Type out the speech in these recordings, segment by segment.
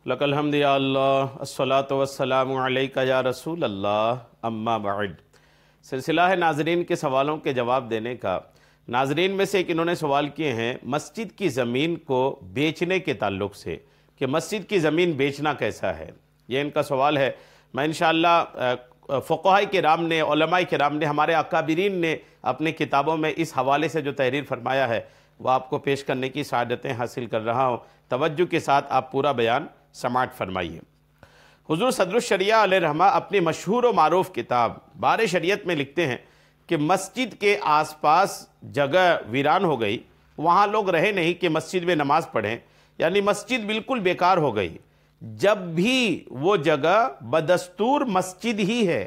लकल हम्द या अल्लाह अस्सलातु वस्सलामु अलैका या रसूल अल्लाह अम्मा बाद। सिलसिला है नाजरीन के सवालों के जवाब देने का। नाजरीन में से एक इन्होंने सवाल किए हैं मस्जिद की ज़मीन को बेचने के ताल्लुक़ से कि मस्जिद की ज़मीन बेचना कैसा है, ये इनका सवाल है। मैं इंशाअल्लाह फ़ुक़हा किराम ने, उलमाए किराम ने, हमारे अकाबिरीन ने अपनी किताबों में इस हवाले से जो तहरीर फरमाया है वह आपको पेश करने की सआदतें हासिल कर रहा हूँ। तवज्जो के साथ आप पूरा बयान समाअत फरमाइए। हुज़ूर सदरुश शरिया अलैहिर्रहमा अपनी मशहूर व मारूफ किताब बारे शरीयत में लिखते हैं कि मस्जिद के आसपास जगह वीरान हो गई, वहाँ लोग रहे नहीं कि मस्जिद में नमाज़ पढ़ें, यानी मस्जिद बिल्कुल बेकार हो गई। जब भी वो जगह बदस्तूर मस्जिद ही है,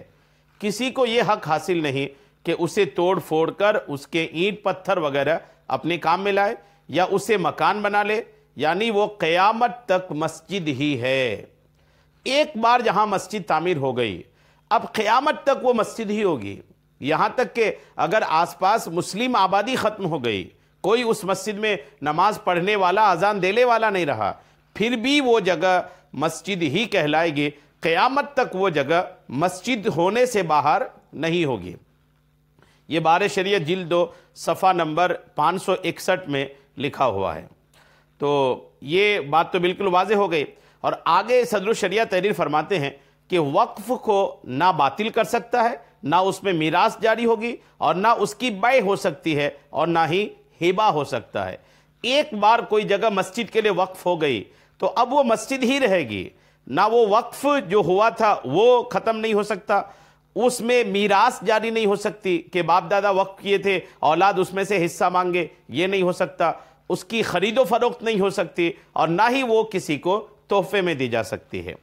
किसी को ये हक हासिल नहीं कि उसे तोड़ फोड़ कर उसके ईंट पत्थर वगैरह अपने काम में लाए या उसे मकान बना ले, यानी वो क़यामत तक मस्जिद ही है। एक बार जहाँ मस्जिद तामीर हो गई, अब क़यामत तक वो मस्जिद ही होगी। यहाँ तक कि अगर आसपास मुस्लिम आबादी ख़त्म हो गई, कोई उस मस्जिद में नमाज पढ़ने वाला, अजान देने वाला नहीं रहा, फिर भी वो जगह मस्जिद ही कहलाएगी। क़यामत तक वो जगह मस्जिद होने से बाहर नहीं होगी। ये बारे शरीयत जिल्द 2 सफ़ा नंबर 561 में लिखा हुआ है। तो ये बात तो बिल्कुल वाज़े हो गई। और आगे सदरुश शरिया तहरीर फरमाते हैं कि वक्फ को ना बातिल कर सकता है, ना उसमें मीरास जारी होगी, और ना उसकी बै हो सकती है, और ना ही हिबा हो सकता है। एक बार कोई जगह मस्जिद के लिए वक्फ हो गई तो अब वो मस्जिद ही रहेगी। ना वो वक्फ जो हुआ था वो ख़त्म नहीं हो सकता, उसमें मीरास जारी नहीं हो सकती कि बाप दादा वक्फ किए थे, औलाद उसमें से हिस्सा मांगे, ये नहीं हो सकता। उसकी ख़रीदो फरोख्त नहीं हो सकती, और ना ही वो किसी को तोहफे में दी जा सकती है।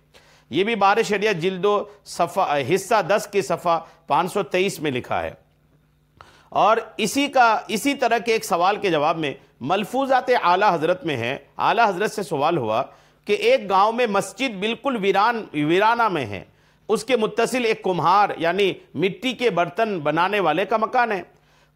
ये भी बारे शरिया जिल्दो सफ़ा हिस्सा 10 की सफ़ा 523 में लिखा है। और इसी तरह के एक सवाल के जवाब में मलफूज़ात आला हज़रत में है। आला हज़रत से सवाल हुआ कि एक गांव में मस्जिद बिल्कुल वीराना में है, उसके मुत्तसिल एक कुम्हार यानी मिट्टी के बर्तन बनाने वाले का मकान है।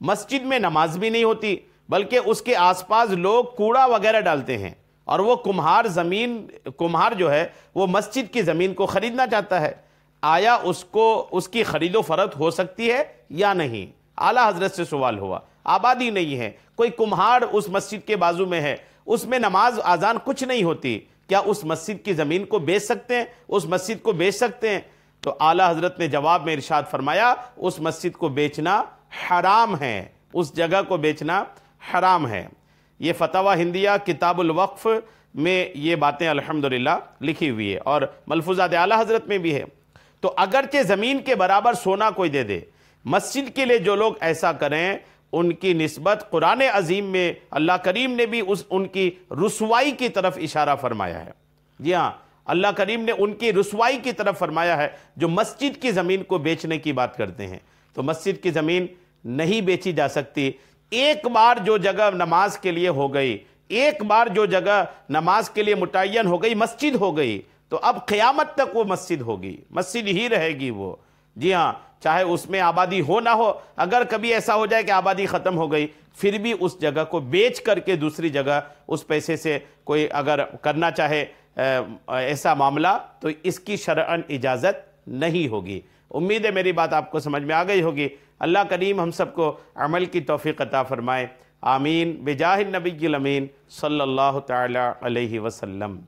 मस्जिद में नमाज भी नहीं होती, बल्कि उसके आसपास लोग कूड़ा वगैरह डालते हैं, और वो कुम्हार जो है वो मस्जिद की ज़मीन को ख़रीदना चाहता है। आया उसको उसकी ख़रीदो फरोख्त हो सकती है या नहीं? आला हज़रत से सवाल हुआ। आबादी नहीं है, कोई कुम्हार उस मस्जिद के बाजू में है, उसमें नमाज आज़ान कुछ नहीं होती, क्या उस मस्जिद की ज़मीन को बेच सकते हैं? उस मस्जिद को बेच सकते हैं? तो आला हज़रत ने जवाब में इरशाद फरमाया, उस मस्जिद को बेचना हराम है, उस जगह को बेचना हराम है। ये फतवा हिंदिया किताबुल वक्फ में ये बातें अल्हम्दुलिल्लाह लिखी हुई है, और मलफूज़ात आला हज़रत में भी है। तो अगरचे ज़मीन के बराबर सोना कोई दे दे, मस्जिद के लिए जो लोग ऐसा करें उनकी निस्बत कुरान अज़ीम में अल्लाह करीम ने भी उनकी रुसवाई की तरफ इशारा फरमाया है। जी हाँ, अल्लाह करीम ने उनकी रुसवाई की तरफ फरमाया है जो मस्जिद की ज़मीन को बेचने की बात करते हैं। तो मस्जिद की ज़मीन नहीं बेची जा सकती। एक बार जो जगह नमाज के लिए हो गई, एक बार जो जगह नमाज के लिए मुतय्यन हो गई, मस्जिद हो गई, तो अब क़यामत तक वो मस्जिद होगी, मस्जिद ही रहेगी वो। जी हाँ, चाहे उसमें आबादी हो ना हो, अगर कभी ऐसा हो जाए कि आबादी ख़त्म हो गई, फिर भी उस जगह को बेच करके दूसरी जगह उस पैसे से कोई अगर करना चाहे ऐसा मामला, तो इसकी शरअन इजाज़त नहीं होगी। उम्मीद है मेरी बात आपको समझ में आ गई होगी। अल्लाह करीम हम सबको अमल की तौफ़ीक़ अता फ़रमाए। आमीन बिजाहिन नबिय्यिल अमीन सल्लल्लाहु तआला अलैहि वसल्लम।